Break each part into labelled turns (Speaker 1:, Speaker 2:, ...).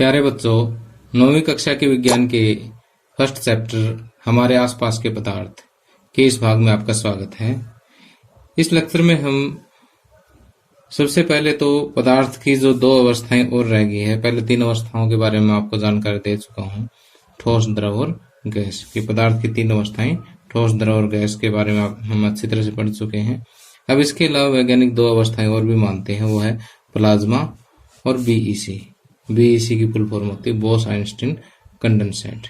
Speaker 1: प्यारे बच्चों, 9वीं कक्षा के विज्ञान के फर्स्ट चैप्टर हमारे आसपास के पदार्थ के इस भाग में आपका स्वागत है। इस लेक्चर में हम सबसे पहले तो पदार्थ की जो दो अवस्थाएं और रह गई है, पहले तीन अवस्थाओं के बारे में आपको जानकारी दे चुका हूं, ठोस, द्रव और गैस की। पदार्थ की तीन अवस्थाएं ठोस, द्रव और गैस के बारे में हम अच्छी तरह से पढ़ चुके हैं। अब इसके अलावा वैज्ञानिक दो अवस्थाएं और भी मानते हैं, वो है प्लाज्मा और बीईसी। बीईसी की फुल फॉर्म होती है बोस आइंस्टीन कंडेंसेट।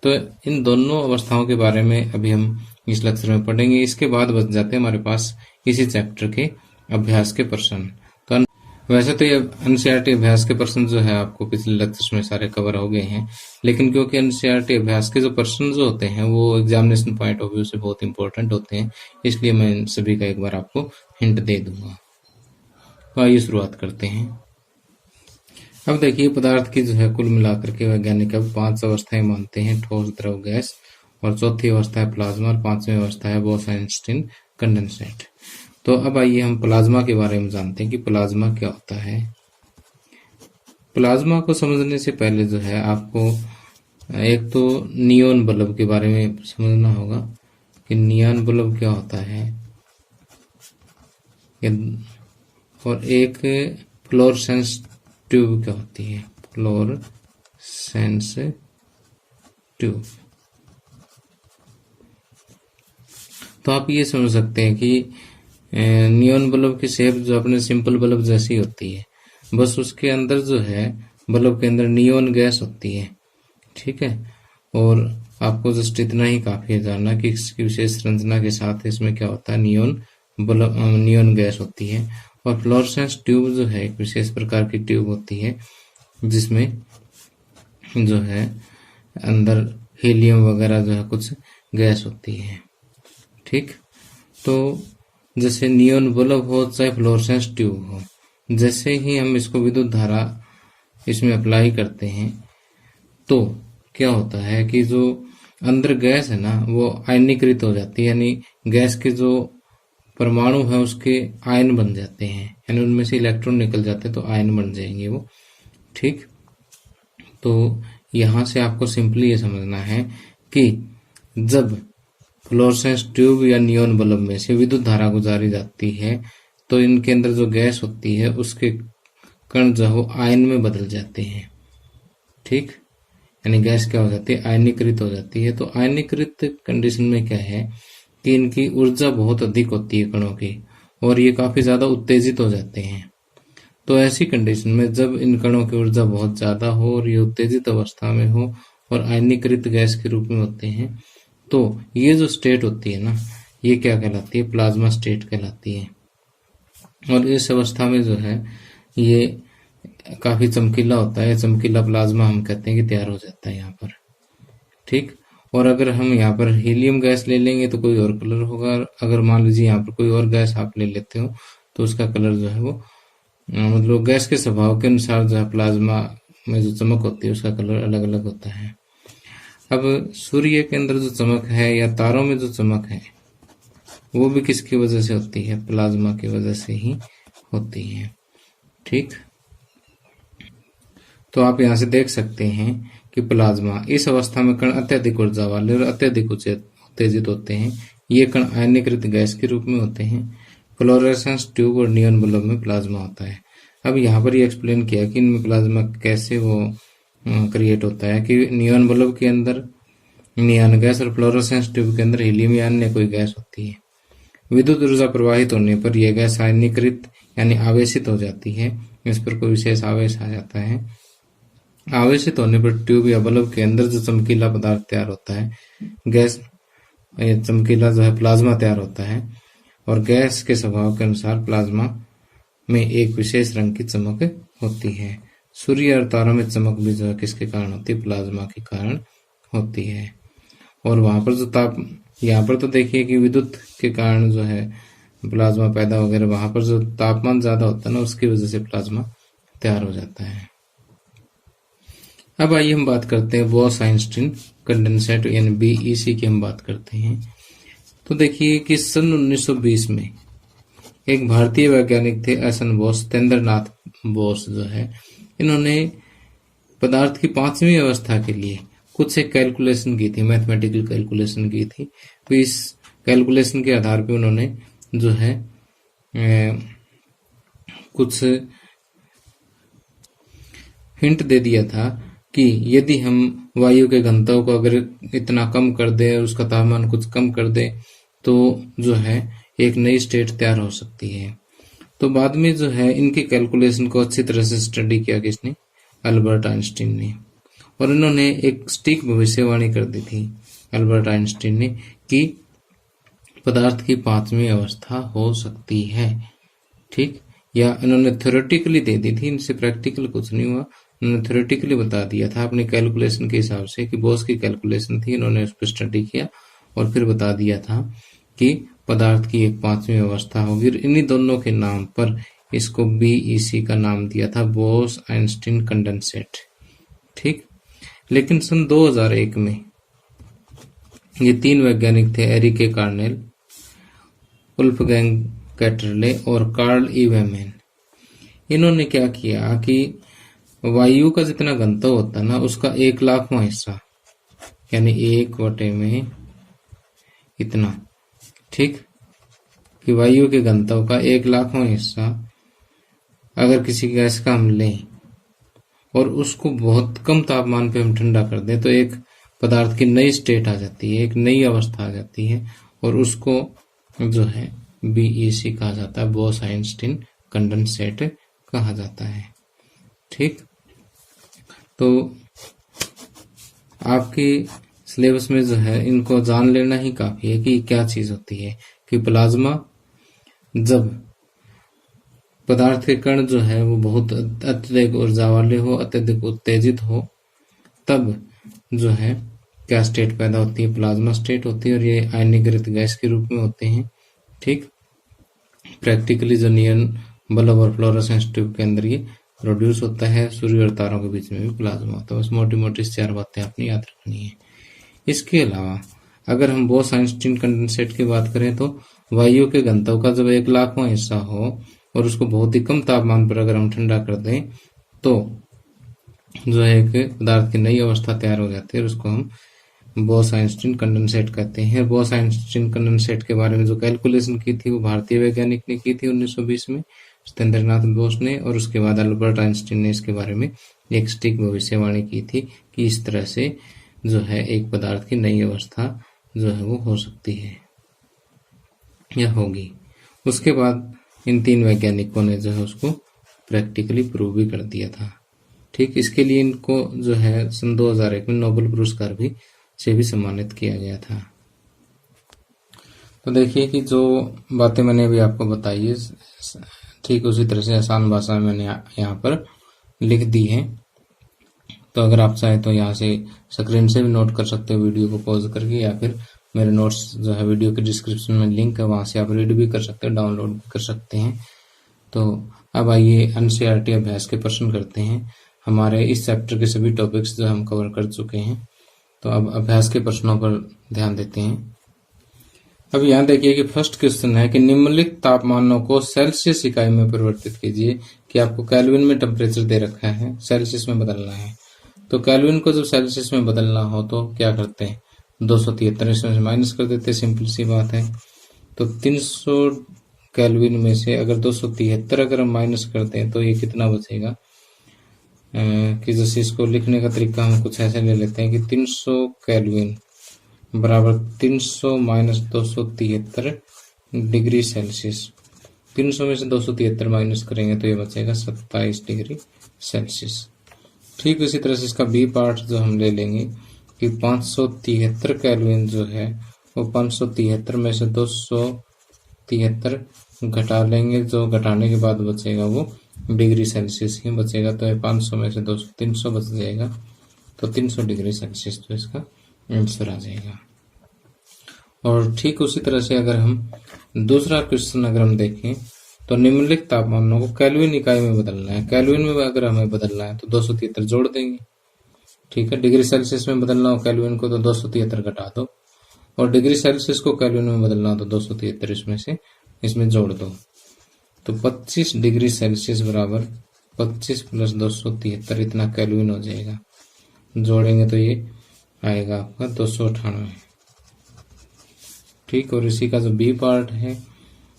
Speaker 1: तो इन दोनों अवस्थाओं के बारे में अभी हम इस लेक्चर में पढ़ेंगे। इसके बाद बच जाते हैं हमारे पास इसी चैप्टर के अभ्यास के प्रश्न। तो वैसे तो ये एनसीईआरटी अभ्यास के प्रश्न जो है आपको पिछले लेक्चर्स में सारे कवर हो गए हैं, लेकिन क्योंकि एनसीईआरटी अभ्यास के जो प्रश्न जो होते हैं वो एग्जामिनेशन पॉइंट ऑफ व्यू से बहुत इंपॉर्टेंट होते हैं, इसलिए मैं इन सभी का एक बार आपको हिंट दे दूंगा। तो आइए शुरुआत करते हैं। अब देखिए, पदार्थ की जो है कुल मिलाकर के वैज्ञानिक अब 5 अवस्थाएं मानते हैं, ठोस, द्रव, गैस, और चौथी अवस्था है प्लाज्मा और 5वीं अवस्था है बोस आइंस्टीन कंडेंसेट। तो अब आइए हम प्लाज्मा के बारे में जानते हैं कि प्लाज्मा क्या होता है। प्लाज्मा को समझने से पहले जो है आपको एक तो नियॉन बल्ब के बारे में समझना होगा कि नियॉन बल्ब क्या होता है, और एक फ्लोरेसेंस ट्यूब क्या होती है, फ्लोरेसेंस ट्यूब। तो आप ये समझ सकते हैं कि नियॉन बल्ब की शेप जो अपने सिंपल बल्ब जैसी होती है, बस उसके अंदर जो है बल्ब के अंदर नियॉन गैस होती है, ठीक है। और आपको जस्ट इतना ही काफी है जानना कि इसकी विशेष संरचना के साथ इसमें क्या होता है, नियॉन गैस होती है। और फ्लोरेसेंस ट्यूब जो है एक विशेष प्रकार की ट्यूब होती है जिसमें जो है अंदर हीलियम वगैरह जो है कुछ गैस होती है, ठीक। तो जैसे नियॉन बल्ब हो चाहे फ्लोरेसेंस ट्यूब हो, जैसे ही हम इसको विद्युत धारा इसमें अप्लाई करते हैं तो क्या होता है कि जो अंदर गैस है ना वो आयनीकृत हो जाती है, यानी गैस के जो परमाणु है उसके आयन बन जाते हैं, यानी उनमें से इलेक्ट्रॉन निकल जाते हैं तो आयन बन जाएंगे वो, ठीक। तो यहां से आपको सिंपली ये समझना है कि जब फ्लोरेसेंस ट्यूब या नियॉन बल्ब में से विद्युत धारा गुजारी जाती है तो इनके अंदर जो गैस होती है उसके कण जो है आयन में बदल जाते हैं, ठीक। यानी गैस क्या हो जाती है, आयनीकृत हो जाती है। तो आयनीकृत कंडीशन में क्या है कि इनकी ऊर्जा बहुत अधिक होती है कणों की, और ये काफी ज्यादा उत्तेजित हो जाते हैं। तो ऐसी कंडीशन में जब इन कणों की ऊर्जा बहुत ज्यादा हो और ये उत्तेजित अवस्था में हो और आयनीकृत गैस के रूप में होते हैं, तो ये जो स्टेट होती है ना, ये क्या कहलाती है, प्लाज्मा स्टेट कहलाती है। और इस अवस्था में जो है ये काफी चमकीला होता है, चमकीला प्लाज्मा हम कहते हैं कि तैयार हो जाता है यहाँ पर, ठीक। और अगर हम यहाँ पर हीलियम गैस ले लेंगे तो कोई और कलर होगा, अगर मान लीजिए यहाँ पर कोई और गैस आप ले लेते हो तो उसका कलर जो है वो मतलब गैस के स्वभाव के अनुसार जो है प्लाज्मा में जो चमक होती है उसका कलर अलग अलग होता है। अब सूर्य के अंदर जो चमक है या तारों में जो चमक है वो भी किसकी वजह से होती है, प्लाज्मा की वजह से ही होती है, ठीक। तो आप यहाँ से देख सकते हैं कि प्लाज्मा इस अवस्था में कण अत्यधिक ऊर्जा वाले और अत्यधिक उत्तेजित होते हैं। ये कण आयनीकृत गैस के रूप में होते हैं। फ्लोरेसेंस ट्यूब और नियॉन बल्ब में प्लाज्मा होता है। अब यहाँ पर ये एक्सप्लेन किया कि इनमें प्लाज्मा कैसे वो क्रिएट होता है कि नियॉन बल्ब के अंदर नियॉन गैस और फ्लोरेसेंस ट्यूब के अंदर हीलियम या अन्य कोई गैस होती है। विद्युत ऊर्जा प्रवाहित होने पर यह गैस आयनीकृत यानी आवेशित हो जाती है, इस पर कोई विशेष आवेश आ जाता है। आवेशित होने पर ट्यूब या बल्ब के अंदर जो चमकीला पदार्थ तैयार होता है, गैस चमकीला जो है प्लाज्मा तैयार होता है, और गैस के स्वभाव के अनुसार प्लाज्मा में एक विशेष रंग की चमक होती है। सूर्य और तारों में चमक भी जो है किसके कारण होती है, प्लाज्मा के कारण होती है। और वहां पर जो यहाँ पर तो देखिए कि विद्युत के कारण जो है प्लाज्मा पैदा वगैरह, वहां पर जो तापमान ज्यादा होता है ना उसकी वजह से प्लाज्मा तैयार हो जाता है। अब आइए हम बात करते हैं बोस आइंस्टीन कंडेंसेट यानी बीईसी की हम बात करते हैं। तो देखिए कि सन 1920 में एक भारतीय वैज्ञानिक थे एस एन बोस, सत्येंद्र नाथ बोस जो है, इन्होंने पदार्थ की 5वीं अवस्था के लिए कुछ एक कैलकुलेशन की थी, मैथमेटिकल कैलकुलेशन की थी। तो इस कैलकुलेशन के आधार पे उन्होंने जो है कुछ हिंट दे दिया था कि यदि हम वायु के घनत्व को अगर इतना कम कर दे और उसका तापमान कुछ कम कर दे तो जो है एक नई स्टेट तैयार हो सकती है। तो बाद में जो है इनकी कैलकुलेशन को अच्छी तरह से स्टडी किया किसने, अल्बर्ट आइंस्टीन ने, और इन्होंने एक सटीक भविष्यवाणी कर दी थी अल्बर्ट आइंस्टीन ने कि पदार्थ की 5वीं अवस्था हो सकती है। ठीक, या इन्होंने थ्योरेटिकली दे दी थी, इनसे प्रैक्टिकल कुछ नहीं हुआ, उन्होंने थ्योरेटिकली बता दिया था अपनी कैलकुलेशन के हिसाब से कि बोस की कैलकुलेशन थी, इन्होंने उस पर स्टडी किया और फिर बता दिया था कि पदार्थ की एक 5वीं अवस्था होगी। इन्हीं दोनों के नाम पर इसको BEC का नाम दिया था, बोस आइंस्टीन कंडेंसेट। ठीक, लेकिन सन 2001 में ये 3 वैज्ञानिक थे, एरिके कार्नेल, वुल्फगैंग कैटरले और कार्ल ईवेमैन। इन्होंने क्या किया कि वायु का जितना घनत्व होता है ना उसका 1,00,000वां हिस्सा, यानी 1 में इतना, ठीक, कि वायु के घनत्व का 1,00,000वां हिस्सा अगर किसी गैस का हम लें और उसको बहुत कम तापमान पे हम ठंडा कर दें तो एक पदार्थ की नई स्टेट आ जाती है, एक नई अवस्था आ जाती है, और उसको जो है BEC कहा जाता है, बोस आइंस्टीन कंडेंसेट कहा जाता है। ठीक, तो आपके सिलेबस में जो है इनको जान लेना ही काफी है कि क्या चीज होती है, कि प्लाज्मा जब पदार्थ के कण जो है वो बहुत अत्यधिक ऊर्जा वाले हो, अत्यधिक उत्तेजित हो, तब जो है क्या स्टेट पैदा होती है, प्लाज्मा स्टेट होती है, और ये आयनीकृत गैस के रूप में होते हैं। ठीक, प्रैक्टिकली जो नियन बल्ब और फ्लोरोसेंस ट्यूब के अंदर ये प्रोड्यूस होता है, सूर्य और तारों के बीच में भी प्लाज्मा होता है। बस मोटी मोटी 4 बातें आपने याद रखनी है। इसके अलावा अगर हम बोस आइंस्टीन कंडेंसेट की बात करें तो वायु के घनत्व का जब 1,00,000वां हिस्सा हो और उसको बहुत ही कम तापमान पर अगर हम ठंडा कर दें तो जो है एक पदार्थ की नई अवस्था तैयार हो जाती है और उसको हम बोस आइंस्टीन कंडेंसेट कहते हैं। बोस आइंस्टीन कंडेंसेट के बारे में जो कैलकुलेशन की थी वो भारतीय वैज्ञानिक ने की थी 1920 में, सत्येंद्रनाथ बोस ने, और उसके बाद अल्बर्ट आइंस्टीन ने इसके बारे में एक सटीक भविष्यवाणी की थी कि इस तरह से जो है एक पदार्थ की नई अवस्था जो है वो हो सकती है या होगी। उसके बाद इन 3 वैज्ञानिकों ने जो है उसको प्रैक्टिकली प्रूव भी कर दिया था। ठीक, इसके लिए इनको जो है सन 2001 में नोबेल पुरस्कार भी से भी सम्मानित किया गया था। तो देखिए कि जो बातें मैंने अभी आपको बताई है ठीक उसी तरह से आसान भाषा में मैंने यहाँ पर लिख दी है। तो अगर आप चाहे तो यहाँ से स्क्रीन से भी नोट कर सकते हो वीडियो को पॉज करके, या फिर मेरे नोट्स जो है वीडियो के डिस्क्रिप्शन में लिंक है, वहां से आप रीड भी कर सकते हैं, डाउनलोड भी कर सकते हैं। तो अब आइए NCERT अभ्यास के प्रश्न करते हैं। हमारे इस चैप्टर के सभी टॉपिक्स जो हम कवर कर चुके हैं, तो अब अभ्यास के प्रश्नों पर ध्यान देते हैं। अब यहाँ देखिए कि फर्स्ट क्वेश्चन है कि निम्नलिखित तापमानों को सेल्सियस इकाई में परिवर्तित कीजिए। कि आपको केल्विन में टेम्परेचर दे रखा है, सेल्सियस में बदलना है। तो केल्विन को जब सेल्सियस में बदलना हो तो क्या करते हैं, 273 इसमें से माइनस कर देते हैं, सिंपल सी बात है। तो 300 केल्विन में से अगर 273 अगर हम माइनस करते हैं तो ये कितना बचेगा, कि जैसे इसको लिखने का तरीका हम कुछ ऐसे ले लेते हैं कि 300 केल्विन बराबर 300 माइनस 273 डिग्री सेल्सियस। 300 में से 273 माइनस करेंगे तो ये बचेगा 27 डिग्री सेल्सियस। ठीक उसी तरह से इसका बी पार्ट जो हम ले लेंगे कि 573 केल्विन जो है वो 573 में से 273 घटा लेंगे, जो घटाने के बाद बचेगा वो डिग्री सेल्सियस ही बचेगा। तो 500 में से 200 300 बच जाएगा, तो 300 डिग्री सेल्सियस तो इसका आंसर आ जाएगा। और ठीक उसी तरह से अगर हम दूसरा क्वेश्चन अगर हम देखें तो निम्नलिखित तापमानों को केल्विन इकाई में बदलना है। केल्विन में अगर हमें बदलना है तो 273 जोड़ देंगे। ठीक है, डिग्री सेल्सियस में बदलना हो केल्विन को तो 273 घटा दो, और डिग्री सेल्सियस को केल्विन में बदलना हो तो 273 इसमें से इसमें जोड़ दो। तो 25 डिग्री सेल्सियस बराबर 25 + 273 इतना केल्विन हो जाएगा। जोड़ेंगे तो ये आएगा आपका 298। ठीक, और इसी का जो बी पार्ट है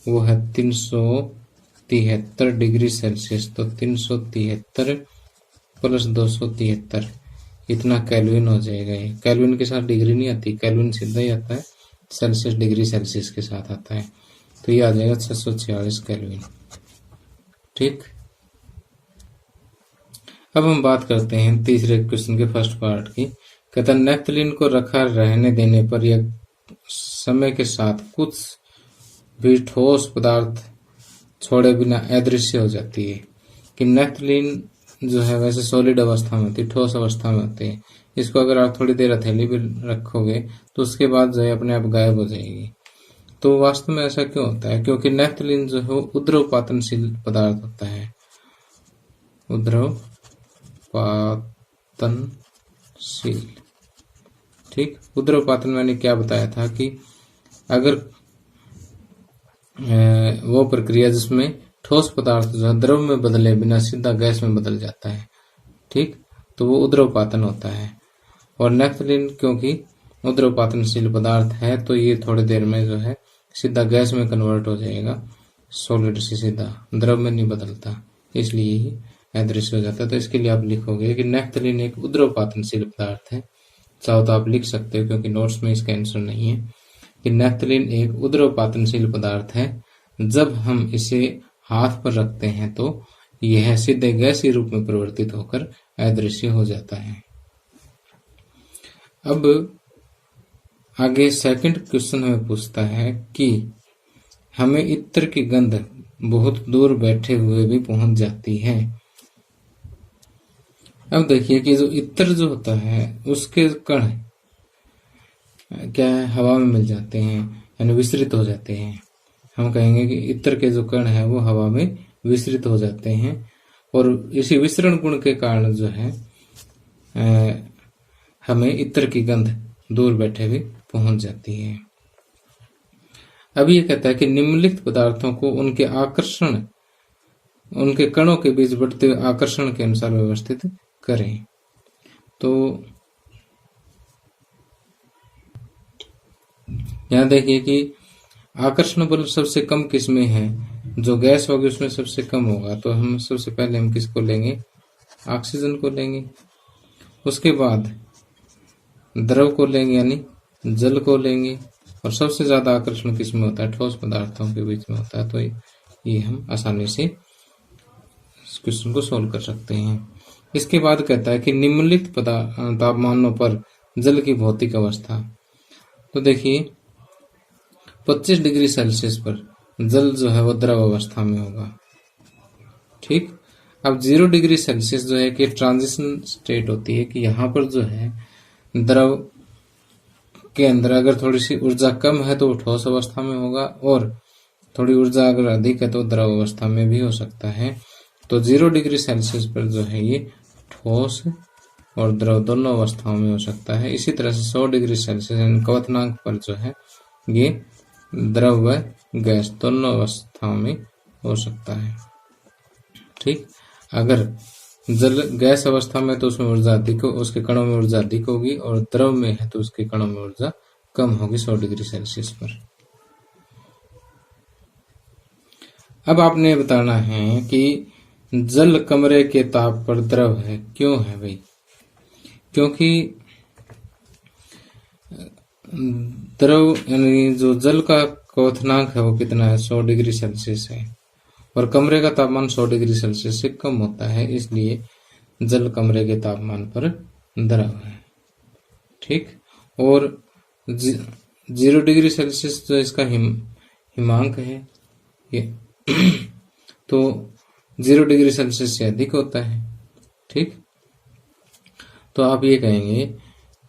Speaker 1: वो है 373 डिग्री सेल्सियस। तो 373 + 273 इतना केल्विन हो जाएगा। ये केल्विन के साथ डिग्री नहीं आती, केल्विन सीधा ही आता है, सेल्सियस डिग्री सेल्सियस के साथ आता है। तो ये आ जाएगा 646 केल्विन। ठीक, अब हम बात करते हैं तीसरे क्वेश्चन के फर्स्ट पार्ट की। कहता है नेफ्थलीन को रखा रहने देने पर यह समय के साथ कुछ भी ठोस पदार्थ छोड़े बिना अदृश्य हो जाती है। कि नेफ्थलीन जो है वैसे सॉलिड अवस्था में होती है, ठोस अवस्था में होती है। इसको अगर आप थोड़ी देर हथेली पे रखोगे तो उसके बाद जो है अपने आप गायब हो जाएगी। तो वास्तव में ऐसा क्यों होता है? क्योंकि नेफ्थलीन जो है उद्रवपातनशील पदार्थ होता है। उद्रवपातनशील। ठीक, उद्रवपातन मैंने क्या बताया था कि अगर वो प्रक्रिया जिसमें ठोस पदार्थ जो है द्रव में बदले बिना सीधा गैस में बदल जाता है, ठीक, तो वो उद्रवपातन होता है। और नेफ्थलीन क्योंकि उद्रवपातनशील पदार्थ है तो ये थोड़ी देर में जो है सीधा गैस में कन्वर्ट हो जाएगा, सॉलिड से सीधा, द्रव में नहीं बदलता, इसलिए ही अदृश्य हो जाता है। तो इसके लिए आप लिखोगे कि नेफ्थलीन एक उद्रवपातनशील पदार्थ है। चाहो तो आप लिख सकते हो क्योंकि नोट्स में इसका आंसर नहीं है कि नेफ्थलीन एक उद्रवपातनशील पदार्थ है। जब हम इसे हाथ पर रखते हैं तो यह सीधे गैसीय रूप में परिवर्तित होकर अदृश्य हो जाता है। अब आगे सेकंड क्वेश्चन में पूछता है कि हमें इत्र की गंध बहुत दूर बैठे हुए भी पहुंच जाती है। अब देखिए कि जो इत्र जो होता है उसके कण क्या है, हवा में मिल जाते हैं, यानी विसरित हो जाते हैं। हम कहेंगे कि इत्र के जो कण है वो हवा में विसरित हो जाते हैं और इसी विसरण गुण के कारण जो है हमें इत्र की गंध दूर बैठे हुए पहुंच जाती है। अब ये कहता है कि निम्नलिखित पदार्थों को उनके आकर्षण, उनके कणों के बीच बढ़ते हुए आकर्षण के अनुसार व्यवस्थित करें। तो यहाँ देखिए कि आकर्षण बल सबसे कम किसमें है, जो गैस होगी उसमें सबसे कम होगा। तो हम सबसे पहले हम किसको लेंगे, ऑक्सीजन को लेंगे। उसके बाद द्रव को लेंगे यानी जल को लेंगे। और सबसे ज्यादा आकर्षण किसमें होता है, ठोस पदार्थों के बीच में होता है। तो ये हम आसानी से इस क्वेश्चन को सोल्व कर सकते हैं। इसके बाद कहता है कि निम्नलिखित तापमानों पर जल की भौतिक अवस्था। तो देखिए 25 डिग्री सेल्सियस पर जल जो है वो द्रव अवस्था में होगा। ठीक, अब 0 डिग्री सेल्सियस जो है कि ट्रांजिशन स्टेट होती है कि यहाँ पर जो है द्रव के अंदर अगर थोड़ी सी ऊर्जा कम है तो वो ठोस अवस्था में होगा और थोड़ी ऊर्जा अगर अधिक है तो द्रव अवस्था में भी हो सकता है। तो 0 डिग्री सेल्सियस पर जो है ये ठोस और द्रव दोनों अवस्थाओं में हो सकता है। इसी तरह से 100 डिग्री सेल्सियस क्वथनांक पर जो है ये द्रव व गैस दोनों अवस्थाओं में हो सकता है। ठीक, अगर जल गैस अवस्था में तो उसमें ऊर्जा अधिक हो, उसके कणों में ऊर्जा अधिक होगी और द्रव में है तो उसके कणों में ऊर्जा कम होगी 100 डिग्री सेल्सियस पर। अब आपने बताना है कि जल कमरे के ताप पर द्रव है, क्यों है भाई? क्योंकि द्रव यानी जो जल का क्वथनांक है वो कितना है, 100 डिग्री सेल्सियस है और कमरे का तापमान 100 डिग्री सेल्सियस से कम होता है, इसलिए जल कमरे के तापमान पर द्रव है। ठीक, और 0 डिग्री सेल्सियस जो इसका हिमांक है ये तो 0 डिग्री सेल्सियस से अधिक होता है। ठीक, तो आप ये कहेंगे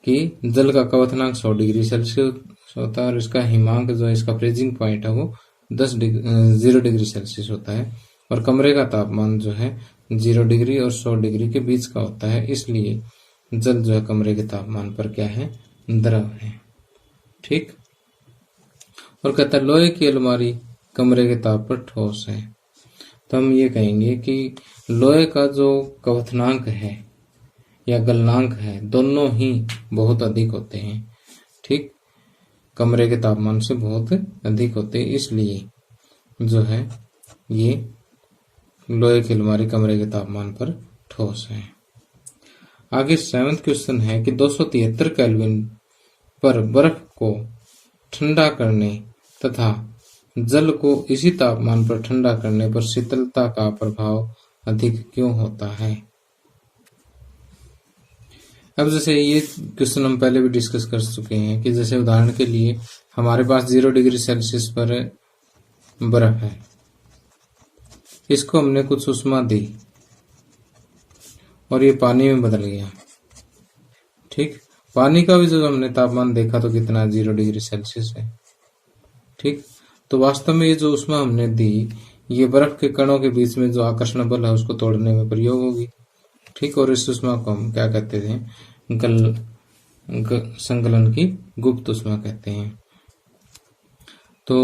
Speaker 1: कि जल का क्वथनांक 100 डिग्री सेल्सियस होता है और इसका हिमांक जो है, इसका फ्रीजिंग पॉइंट है वो 0 डिग्री सेल्सियस होता है और कमरे का तापमान जो है 0 डिग्री और 100 डिग्री के बीच का होता है, इसलिए जल जो है कमरे के तापमान पर क्या है, द्रव है। ठीक, और कहता है लोहे की अलमारी कमरे के ताप पर ठोस है। तो हम ये कहेंगे कि लोहे का जो क्वथनांक है या गलनांक है, दोनों ही बहुत अधिक होते हैं। ठीक, कमरे के तापमान से बहुत अधिक होते हैं, इसलिए जो है ये लोहे की अलमारी कमरे के तापमान पर ठोस है। आगे 7वां क्वेश्चन है कि 273 केल्विन पर बर्फ को ठंडा करने तथा जल को इसी तापमान पर ठंडा करने पर शीतलता का प्रभाव अधिक क्यों होता है। अब जैसे ये क्वेश्चन हम पहले भी डिस्कस कर चुके हैं कि जैसे उदाहरण के लिए हमारे पास 0 डिग्री सेल्सियस पर बर्फ है, इसको हमने कुछ उष्मा दी और ये पानी में बदल गया। ठीक, पानी का भी जो हमने तापमान देखा तो कितना 0 डिग्री सेल्सियस है। ठीक, तो वास्तव में ये जो उष्मा हमने दी, ये बर्फ के कणों के बीच में जो आकर्षण बल है उसको तोड़ने में प्रयोग होगी। ठीक, और इस उष्मा को हम क्या कहते थे, संकलन की गुप्त उष्मा कहते हैं। तो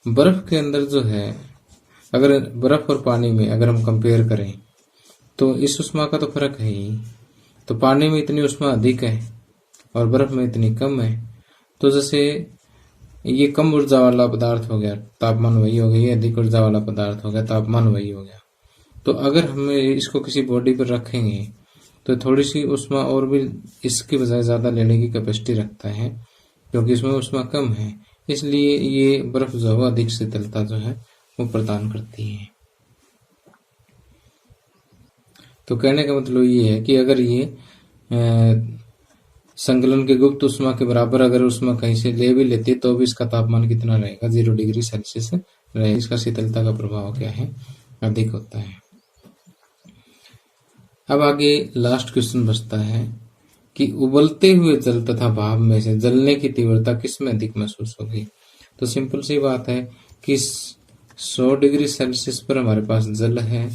Speaker 1: बर्फ के अंदर जो है, अगर बर्फ और पानी में अगर हम कंपेयर करें तो इस उष्मा का तो फर्क है ही। तो पानी में इतनी उष्मा अधिक है और बर्फ में इतनी कम है, तो जैसे ये कम ऊर्जा वाला पदार्थ हो गया, तापमान वही हो गया, ये अधिक ऊर्जा वाला पदार्थ हो गया, तापमान वही हो गया। तो अगर हम इसको किसी बॉडी पर रखेंगे तो थोड़ी सी उष्मा और भी इसकी बजाय ज्यादा लेने की कैपेसिटी रखता है, क्योंकि इसमें उष्मा कम है, इसलिए ये बर्फ जो है अधिक शीतलता जो है वो प्रदान करती है। तो कहने का मतलब ये है कि अगर ये संकलन के गुप्त उष्मा के बराबर अगर उष्मा कहीं से ले भी लेती तो भी इसका तापमान कितना रहेगा, 0 डिग्री सेल्सियस रहेगा। इसका शीतलता का प्रभाव क्या है, अधिक होता है। अब आगे लास्ट क्वेश्चन बचता है कि उबलते हुए जल तथा भाप में से जलने की तीव्रता किसमें अधिक महसूस होगी। तो सिंपल सी बात है कि 100 डिग्री सेल्सियस पर हमारे पास जल है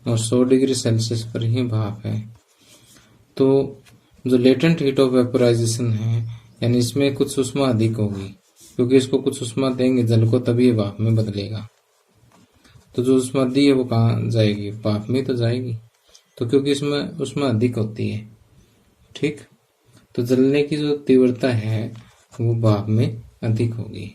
Speaker 1: और 100 डिग्री सेल्सियस पर ही भाप है। तो जो लेटेंट हीट ऑफ वेपोराइजेशन है, यानी इसमें कुछ उष्मा अधिक होगी, क्योंकि इसको कुछ उष्मा देंगे जल को तभी ये भाप में बदलेगा। तो जो उष्मा दी है वो कहाँ जाएगी, भाप में तो जाएगी। तो क्योंकि इसमें उष्मा अधिक होती है, ठीक, तो जलने की जो तीव्रता है वो भाप में अधिक होगी।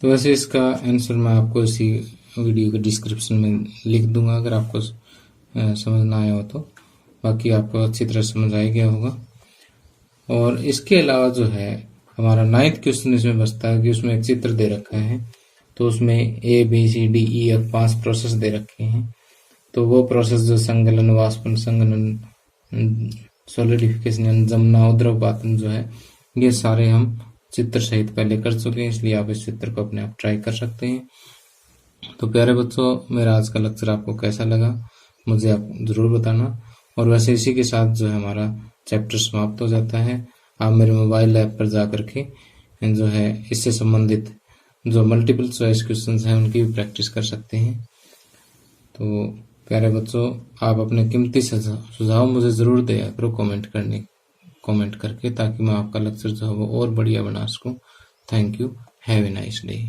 Speaker 1: तो वैसे इसका आंसर मैं आपको इसी वीडियो के डिस्क्रिप्शन में लिख दूंगा अगर आपको समझ ना आया हो तो। बाकी आपको अच्छी तरह समझ आ गया होगा। और इसके अलावा जो है हमारा 9वां क्वेश्चन इसमें बचता है कि उसमें एक चित्र दे रखा है, तो उसमें A B C D E F 5 process दे रखे हैं। तो वो प्रोसेस जो संगलन, वाष्पन, संघनन, सॉलिडिफिकेशन, जमना, उद्रवपातन जो है, ये सारे हम चित्र सहित पहले कर चुके हैं, इसलिए आप इस चित्र को अपने आप ट्राई कर सकते हैं। तो प्यारे बच्चों, मेरा आज का लेक्चर आपको कैसा लगा मुझे आप जरूर बताना। और वैसे इसी के साथ जो है हमारा चैप्टर समाप्त हो जाता है। आप मेरे मोबाइल ऐप पर जा करके जो है इससे संबंधित जो मल्टीपल चॉइस क्वेश्चंस हैं उनकी भी प्रैक्टिस कर सकते हैं। तो प्यारे बच्चों, आप अपने कीमती सुझाव मुझे जरूर दिया करो कमेंट करके, ताकि मैं आपका लेक्चर जो है वो और बढ़िया बना सकूं। Thank you, have a nice day.